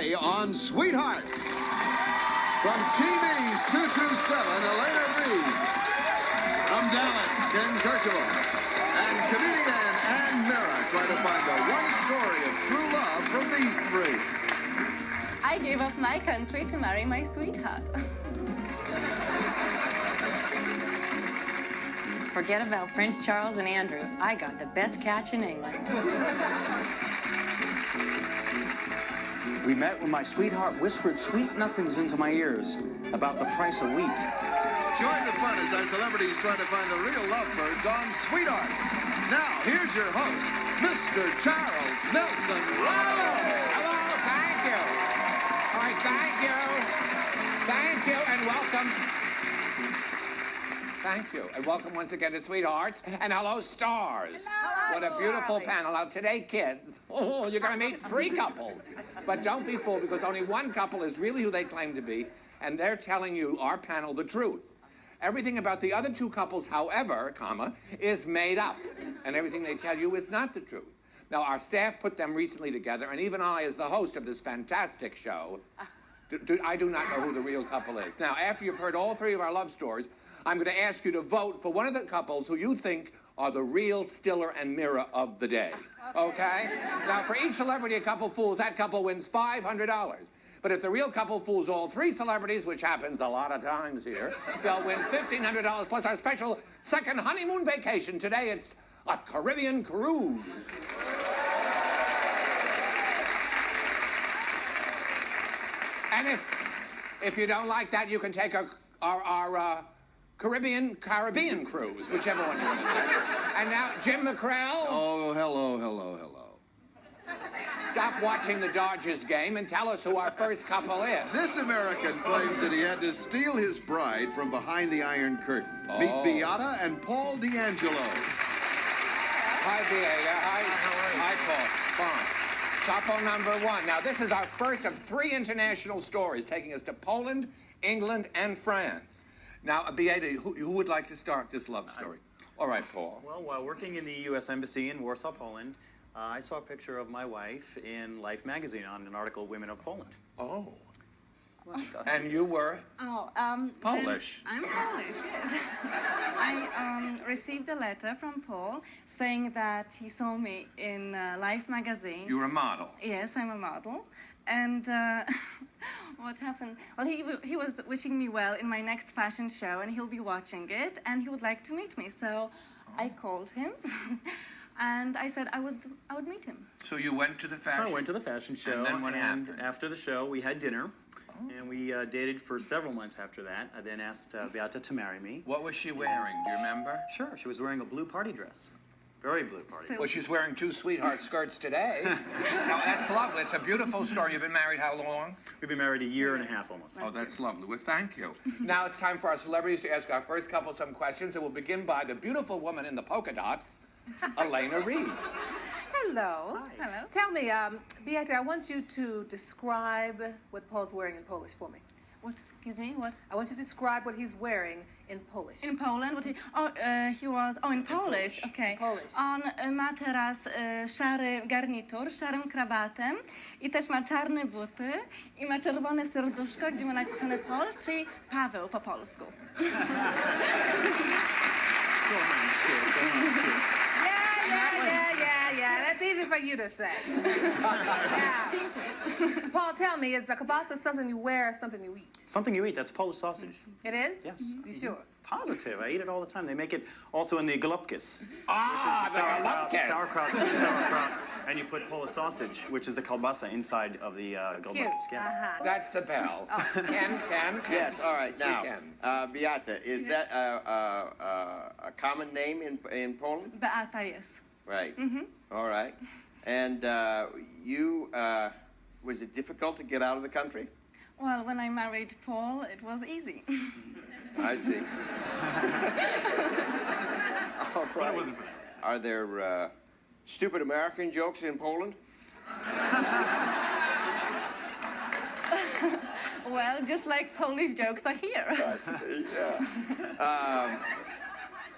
today on Sweethearts. From Team E's 227, Alaina Reid. From Dallas, Kercheval. And comedian Meara try to find the one story of true love from these three. I gave up my country to marry my sweetheart. Forget about Prince Charles and Andrew. I got the best catch in England. We met when my sweetheart whispered sweet nothings into my ears about the price of wheat. Join the fun as our celebrities try to find the real lovebirds on Sweethearts. Now, here's your host, Mr. Charles Nelson Reilly. Hello, thank you. All right, thank you, and welcome. Thank you, and welcome once again to Sweethearts, and hello, stars. Hello. What a beautiful panel. Now, today, kids, you're going to meet three couples. But don't be fooled, because only one couple is really who they claim to be, and they're telling you, our panel, the truth. Everything about the other two couples, however, is made up, and everything they tell you is not the truth. Now, our staff put them recently together, and even I, as the host of this fantastic show, I do not know who the real couple is. Now, after you've heard all three of our love stories, I'm going to ask you to vote for one of the couples who you think are the real Stiller and Meara of the day. Okay? Now, for each celebrity a couple fools, that couple wins $500. But if the real couple fools all three celebrities, which happens a lot of times here, they'll win $1,500 plus our special second honeymoon vacation. Today, it's a Caribbean cruise. And if you don't like that, you can take our Caribbean cruise, whichever one you want to do. And now, Jim McCrell. Oh, hello. Stop watching the Dodgers game and tell us who our first couple is. This American claims that he had to steal his bride from behind the Iron Curtain. Meet Beata and Paul D'Angelo. Hi, Beata. Hi, Paul. Fine. Couple number one. Now, this is our first of three international stories taking us to Poland, England, and France. Now, Beata, who would like to start this love story? All right, Paul. Well, while working in the U.S. Embassy in Warsaw, Poland, I saw a picture of my wife in Life magazine on an article, Women of Poland. Oh. And you were? Polish. I'm Polish, yes. I received a letter from Paul saying that he saw me in Life magazine. You were a model? Yes, I'm a model. And what happened? Well, he was wishing me well in my next fashion show, and he'll be watching it, and he would like to meet me. So I called him, and I said I would meet him. So you went to the fashion? So I went to the fashion show. And then what happened? After the show, we had dinner. And we dated for several months after that. I then asked Beata to marry me. What was she wearing? Do you remember? Sure. She was wearing a blue party dress. Very blue party dress. Well, she's wearing two sweetheart skirts today. Now, that's lovely. It's a beautiful story. You've been married how long? We've been married a year and a half almost. Oh, that's lovely. Well, thank you. Now it's time for our celebrities to ask our first couple some questions, and we'll begin by the beautiful woman in the polka dots, Alaina Reid. Hello. Hi. Hello. Tell me, Beata, I want you to describe what Paul's wearing in Polish for me. What? Excuse me. What? I want you to describe what he's wearing in Polish. In Poland? What he was... Oh, in Polish. Okay. Polish. On ma teraz szary garnitur, szarym krawatem i też ma czarne buty i ma czerwone serduszko, gdzie ma napisane Paul, czyli Paweł po polsku. Yeah. That's easy for you to say. Yeah. Paul, tell me, is the kielbasa something you wear or something you eat? Something you eat. That's Polish sausage. It is? Yes. You sure? Positive. I eat it all the time. They make it also in the galupkis. Ah, the galupkis. Sauerkraut, sweet sauerkraut. And you put Polish sausage, which is the kielbasa, inside of the galupkis. Cute. Yes. That's the bell. Ken. Yes, all right. Now, Weekends. Beata, is that a common name in Poland? Beata, yes. Right. Mm-hmm. All right. And was it difficult to get out of the country? Well, when I married Paul, it was easy. I see. All right. Are there stupid American jokes in Poland? Well, just like Polish jokes are here. I see, yeah.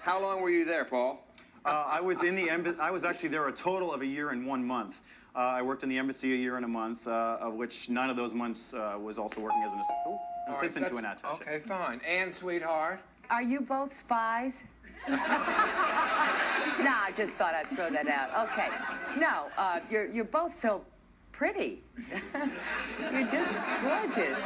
How long were you there, Paul? I was in the embassy. I was actually there a total of a year and 1 month. I worked in the embassy a year and a month, of which 9 of those months was also working as an assistant to an attaché. Okay, fine. And sweetheart? Are you both spies? No, I just thought I'd throw that out. Okay. No, you're both so pretty. You're just gorgeous.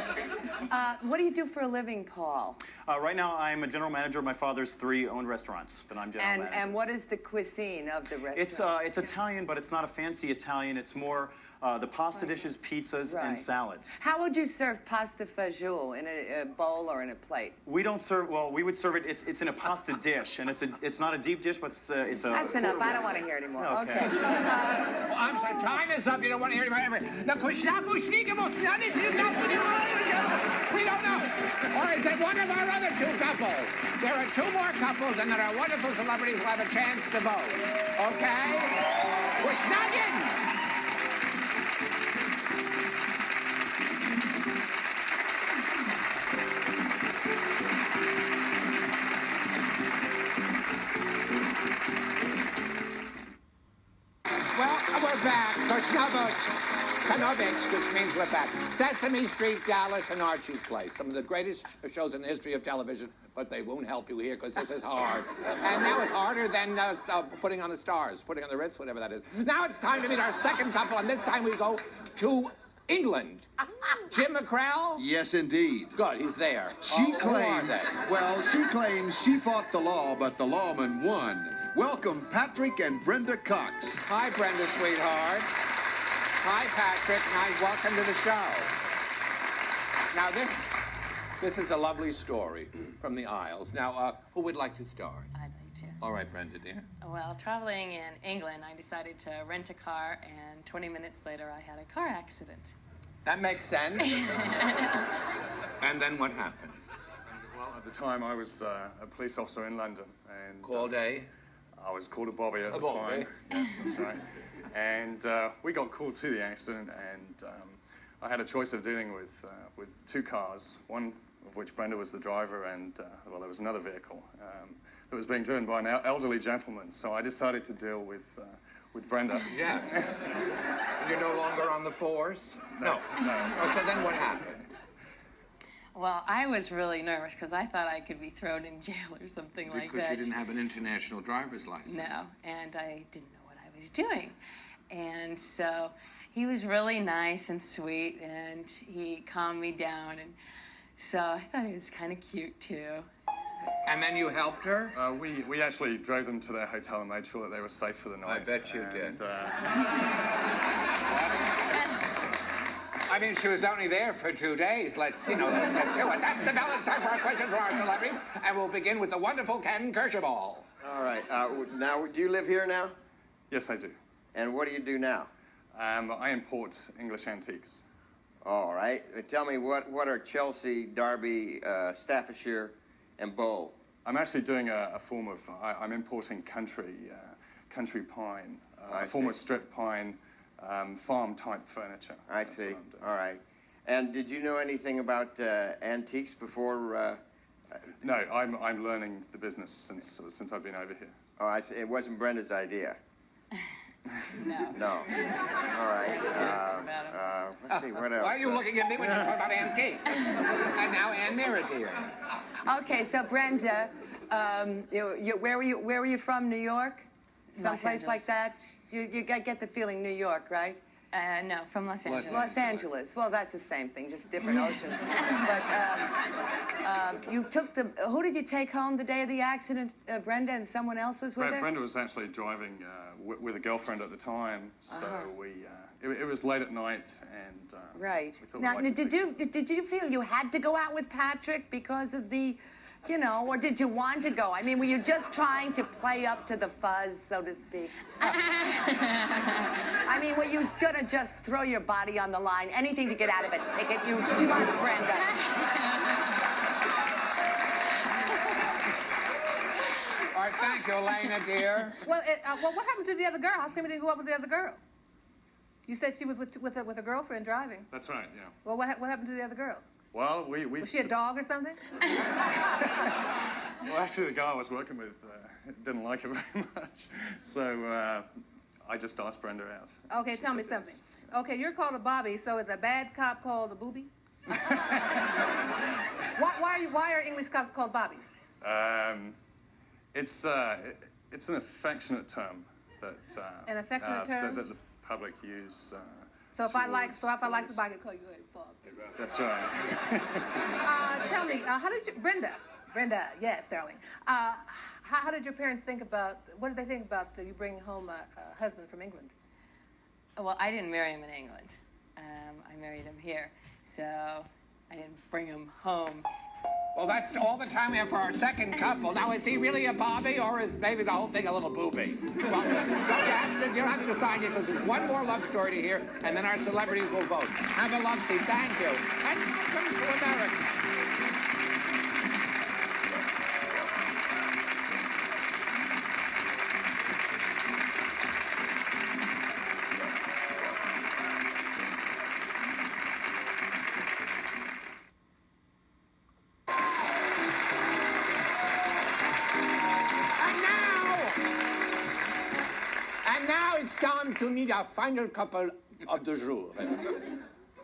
What do you do for a living, Paul? Right now, I'm a general manager of my father's 3 owned restaurants that I'm general manager. And what is the cuisine of the restaurant? It's Italian, but it's not a fancy Italian. It's more the pasta dishes, pizzas, and salads. How would you serve pasta fagioli? In a bowl or in a plate? We don't serve. Well, we would serve it. It's in a pasta dish, and it's not a deep dish, but it's a. That's enough. I don't want to hear anymore. Okay. Well, I'm sorry. Time is up. You don't want to hear anymore. We don't know. Or is it one of our other 2 couples? There are 2 more couples, and there are wonderful celebrities who have a chance to vote. Okay? Pushnagen! Well, we're back. Kanovich, which means we're back. Sesame Street, Dallas, and Archie's Place. Some of the greatest shows in the history of television, but they won't help you here because this is hard. And now it's harder than putting on the stars, putting on the Ritz, whatever that is. Now it's time to meet our second couple, and this time we go to England. Jim McCrell? Yes, indeed. Good, he's there. She Who are they? she claims she fought the law, but the lawman won. Welcome, Patrick and Brenda Cox. Hi, Brenda, sweetheart. Hi, Patrick. Nice. Welcome to the show. Now, this is a lovely story from the Isles. Now, who would like to start? I'd like to. All right, Brenda, dear. Well, traveling in England, I decided to rent a car, and 20 minutes later, I had a car accident. That makes sense. And then what happened? Well, at the time, I was a police officer in London. And Called a? I was called a Bobby at the Bobby. time. Yes, that's right. And we got called to the accident, and I had a choice of dealing with 2 cars, one of which Brenda was the driver, and well, there was another vehicle that was being driven by an elderly gentleman. So I decided to deal with Brenda. Yeah. You're no longer on the force? No. Oh, so then what happened? Well, I was really nervous because I thought I could be thrown in jail or something like that. Because you didn't have an international driver's license. No, and I didn't know what I was doing. And so he was really nice and sweet, and he calmed me down. And so I thought he was kind of cute, too. And then you helped her? We actually drove them to their hotel and made sure that they were safe for the night. I bet you did. I mean, she was only there for 2 days. Let's get to it. That's the bell. It's time for our questions for our celebrities. And we'll begin with the wonderful Ken Kercheval. All right. Now, do you live here now? Yes, I do. And what do you do now? I import English antiques. All right. Tell me, what are Chelsea, Derby, Staffordshire, and Bow? I'm actually doing a form of, I'm importing country pine, a form of strip pine, farm-type furniture. I see. All right. And did you know anything about antiques before? No, I'm learning the business since I've been over here. Oh, I see. It wasn't Brenda's idea. No. No. All right. Let's see, what else? Why are you looking at me when you talk about antiques? And now Meara, dear. Okay, so Brenda, where were you from? New York? Someplace like that? You get the feeling New York, right? No, from Los Angeles. Los Angeles. Well, that's the same thing, just different oceans. But you took who did you take home the day of the accident? Brenda, and someone else was with her? Brenda was actually driving with a girlfriend at the time, so it was late at night, and right. We Now, did you feel you had to go out with Patrick because of the, or did you want to go? I mean, were you just trying to play up to the fuzz, so to speak? I mean, were you gonna just throw your body on the line, anything to get out of a ticket, you slut, Brenda? All right, thank you, Alaina, dear. Well, what happened to the other girl? How come you didn't go up with the other girl? You said she was with a girlfriend driving. That's right, yeah. Well, what happened to the other girl? Well, we Was she a dog or something? Well, actually, the guy I was working with didn't like it very much, so I just asked Brenda out. Okay, tell me something. Okay, you're called a Bobby, so is a bad cop called a booby? Why are English cops called Bobbies? It's an affectionate term that An affectionate term? that the public use. So if I like towards somebody, I boys. could call you a Bob. That's right. Tell me, how did you, Brenda, yes, darling. How did your parents think about, what did they think about you bringing home a husband from England? Well, I didn't marry him in England. I married him here, so I didn't bring him home. Well, that's all the time we have for our second couple. Now, is he really a Bobby, or is maybe the whole thing a little booby? Well, you don't have to decide yet, because there's one more love story to hear, and then our celebrities will vote. Have a love seat. Thank you. And welcome to America. And now it's time to meet our final couple of the jour.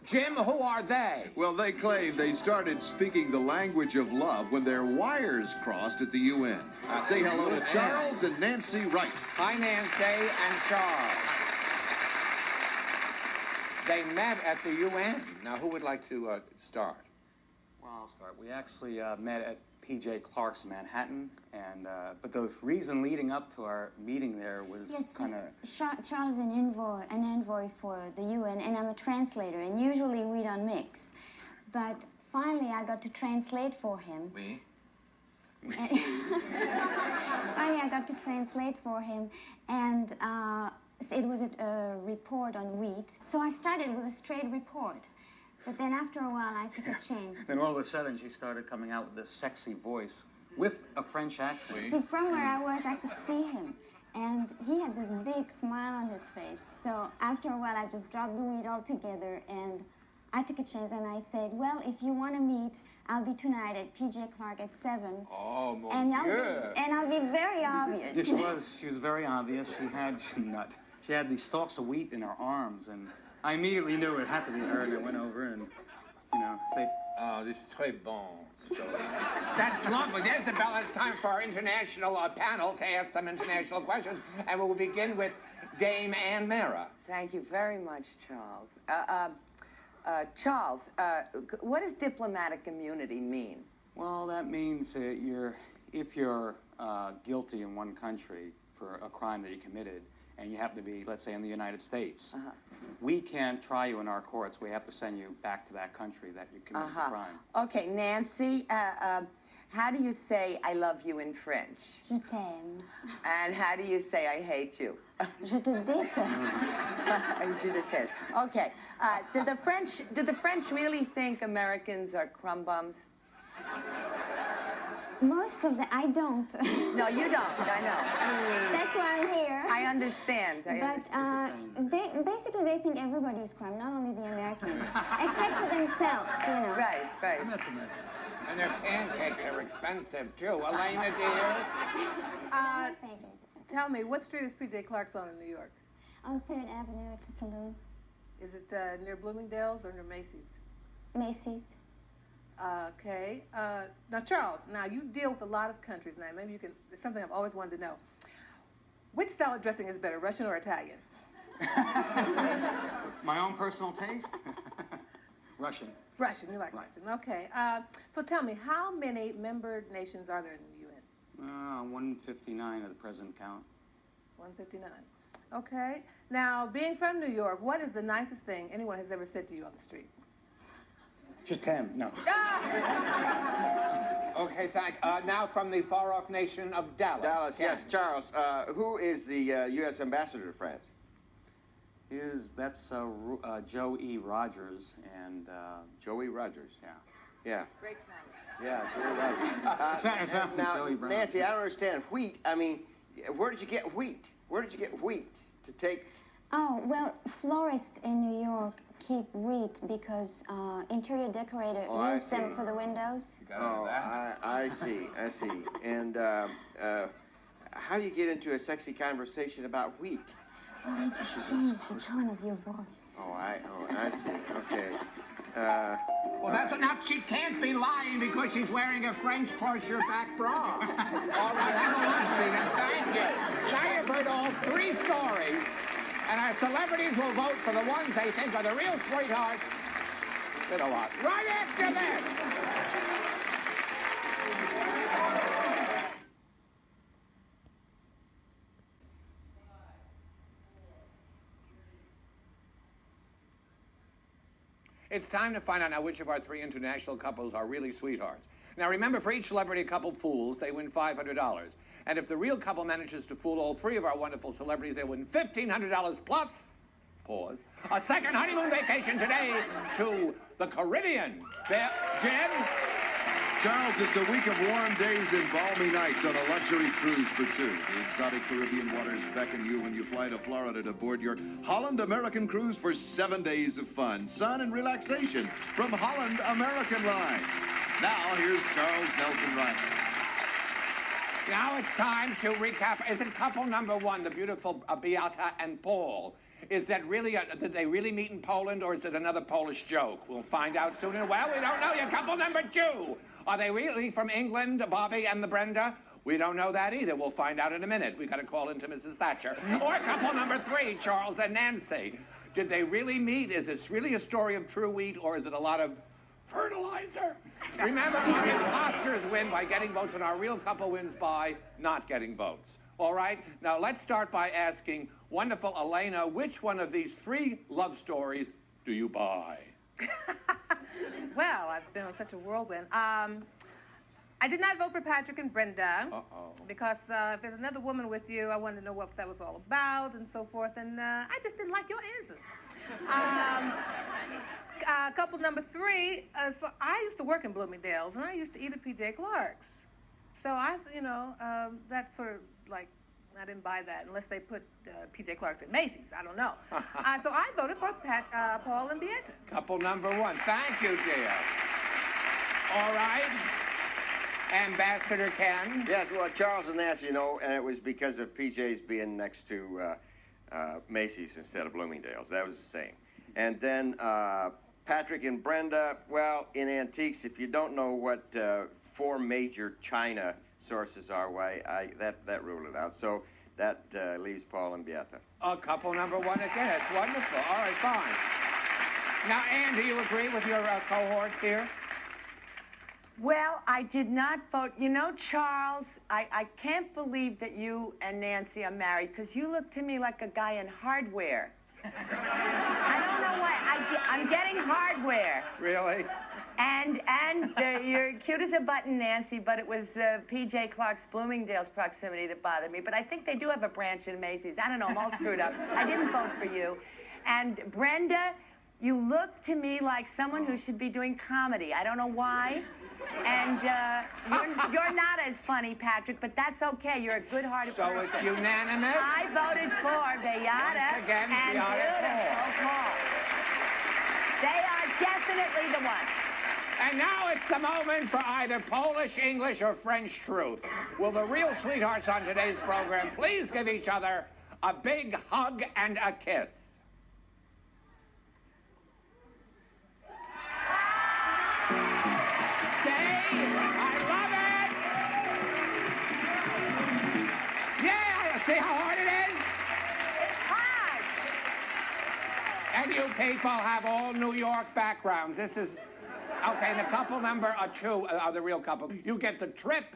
Jim, who are they? Well, they claim they started speaking the language of love when their wires crossed at the UN. Say hello to Charles and Nancy Wright. Hi, Nancy and Charles. They met at the UN. Now, who would like to start? Well, I'll start. We actually met at P.J. Clark's Manhattan, and but the reason leading up to our meeting there was kind of... Charles is an envoy for the UN, and I'm a translator, and usually we don't mix. But finally I got to translate for him. Oui. Finally I got to translate for him, and it was a report on wheat. So I started with a straight report. But then after a while, I took a chance. Then all of a sudden, she started coming out with this sexy voice with a French accent. See, from where I was, I could see him. And he had this big smile on his face. So after a while, I just dropped the wheat altogether, and I took a chance, and I said, well, if you want to meet, I'll be tonight at P.J. Clark at 7. Oh, mon Dieu. And I'll be very obvious. Yeah, she was very obvious. She had these stalks of wheat in her arms, and I immediately knew it had to be her, and I went over and, Oh, this is très bon. That's lovely. There's the bell. It's time for our international panel to ask some international questions, and we'll begin with Dame Ann Meara. Thank you very much, Charles. Charles, what does diplomatic immunity mean? Well, that means if you're guilty in one country for a crime that you committed, and you happen to be, let's say, in the United States, we can't try you in our courts. We have to send you back to that country that you committed the crime. Okay, Nancy, how do you say I love you in French? Je t'aime. And how do you say I hate you? Je te déteste. Je déteste. Okay. Do the French really think Americans are crumb bums? Most of them, I don't. No, you don't, I know. That's why I'm here. I understand. But basically they think everybody's crime, not only the Americans, except for themselves, you know. Right. And their pancakes are expensive, too. Alaina, dear? Tell me, what street is P.J. Clark's on in New York? On 3rd Avenue, it's a saloon. Is it near Bloomingdale's or near Macy's? Macy's. Okay. Now, Charles, you deal with a lot of countries now. Maybe you can, it's something I've always wanted to know. Which salad dressing is better, Russian or Italian? My own personal taste? Russian. Russian, you like Russian. Okay. So tell me, how many member nations are there in the UN? 159 at the present count. 159. Okay. Now, being from New York, what is the nicest thing anyone has ever said to you on the street? Je t'aime. No. Okay, now from the far-off nation of Dallas. Dallas, yes. Charles, who is the U.S. ambassador to France? That's Joe E. Rogers and... Joey Rogers? Yeah. Great comment. Yeah, Joey Rogers. Now, Nancy, I don't understand. Wheat, I mean, where did you get wheat? Where did you get wheat to take... Oh, well, florists in New York keep wheat because interior decorator I used them see. for the windows. Oh, I see. And how do you get into a sexy conversation about wheat? Well, you just changed the tone of your voice. Oh, I see. Okay. Well, that's enough. She can't be lying because she's wearing a French crochet-back bra. All right, have a lunch, Stephen. Thank you. Now you've heard all three stories, and our celebrities will vote for the ones they think are the real sweethearts. You know what? Right after this. It's time to find out now which of our three international couples are really sweethearts. Now remember, for each celebrity couple fools, they win $500. And if the real couple manages to fool all three of our wonderful celebrities, they win $1,500 plus, pause, a second honeymoon vacation today to the Caribbean. Jim? Charles, it's a week of warm days and balmy nights on a luxury cruise for two. The exotic Caribbean waters beckon you when you fly to Florida to board your Holland American cruise for 7 days of fun, sun, and relaxation from Holland American Line. Now, here's Charles Nelson Reilly. Now it's time to recap. Is it couple number one, the beautiful Beata and Paul? Is that really, did they really meet in Poland, or is it another Polish joke? We'll find out soon. Well, we don't know yet. Couple number two. Are they really from England, Bobby and the Brenda? We don't know that either. We'll find out in a minute. We got to call into Mrs. Thatcher. Or couple number three, Charles and Nancy. Did they really meet? Is this really a story of true wheat, or is it a lot of fertilizer? Remember, our imposters win by getting votes, and our real couple wins by not getting votes. All right? Now, let's start by asking wonderful Alaina, which one of these three love stories do you buy? Well, I've been on such a whirlwind. I did not vote for Patrick and Brenda because if there's another woman with you, I wanted to know what that was all about and so forth, and I just didn't like your answers. Couple number three, I used to work in Bloomingdale's, and I used to eat at PJ Clark's. So that's sort of like, I didn't buy that unless they put PJ Clark's at Macy's. I don't know. So I voted for Paul and Beata. Couple number one. Thank you, dear. All right. Ambassador Ken? Yes, well, Charles and Nancy, and it was because of PJ's being next to Macy's instead of Bloomingdale's. That was the same. And then Patrick and Brenda, well, in antiques, if you don't know what 4 major China sources are, that ruled it out. So that leaves Paul and Beata. Couple number one again. That's wonderful. All right, fine. Now, Ann, do you agree with your cohorts here? Well, I did not vote. You know, Charles, I can't believe that you and Nancy are married, because you look to me like a guy in hardware. I don't know why. I'm getting hardware. Really? And you're cute as a button, Nancy, but it was PJ Clark's Bloomingdale's proximity that bothered me. But I think they do have a branch in Macy's. I don't know, I'm all screwed up. I didn't vote for you. And Brenda, you look to me like someone who should be doing comedy. I don't know why. And you're not as funny, Patrick, but that's okay. You're a good-hearted person. So it's unanimous? I voted for Beata Once again, and Beata Paul. They are definitely the ones. And now it's the moment for either Polish, English, or French truth. Will the real sweethearts on today's program please give each other a big hug and a kiss? See how hard it is? It's hard. And you people have all New York backgrounds. This is, okay, the couple number two, the real couple. You get the trip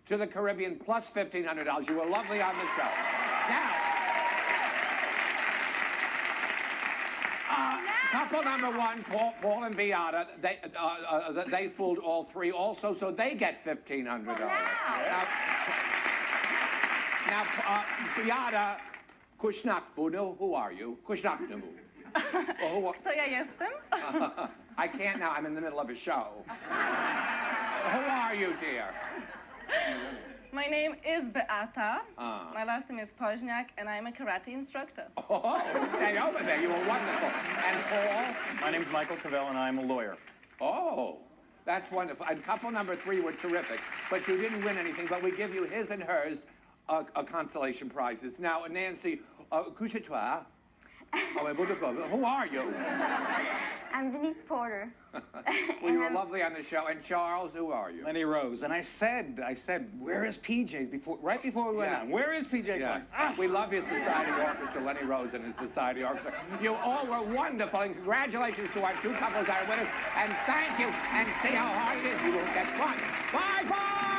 to the Caribbean plus $1,500. You were lovely on the show. Now, couple number one, Paul and Beata, they fooled all three also, so they get $1,500. Now, Beata, Kushnakvunu, who are you? Kushnakvunu. To ja jestem? I can't now, I'm in the middle of a show. Who are you, dear? My name is Beata. My last name is Pozniak, and I'm a karate instructor. Oh, stay over there. You were wonderful. And Paul? My name's Michael Kercheval, and I'm a lawyer. Oh, that's wonderful. And couple number 3 were terrific, but you didn't win anything, but we give you his and hers consolation prizes. Now, Nancy, couche-toi. Who are you? I'm Denise Porter. Well, you were lovely on the show. And Charles, who are you? Lenny Rose. And I said, where is PJ's right before we went on? Where is PJ? Yeah. We love his society orchestra, Lenny Rose and his society orchestra. You all were wonderful, and congratulations to our 2 couples that are winners. And thank you, and see how hard it is. You will get fun. Bye-bye!